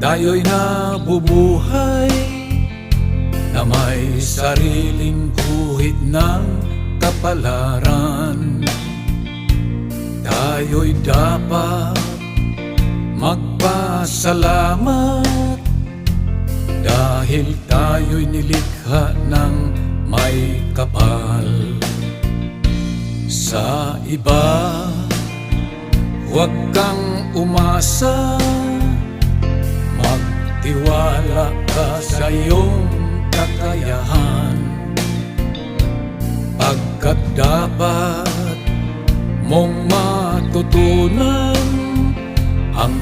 Tayo'y nabubuhay na may sariling guhit ng kapalaran. Tayo'y dapat magpasalamat dahil tayo'y nilikha ng may kapal. Sa iba, huwag kang umasa, magtiwala ka sa iyong kakayahan, pagkat dapat mong matutunan ang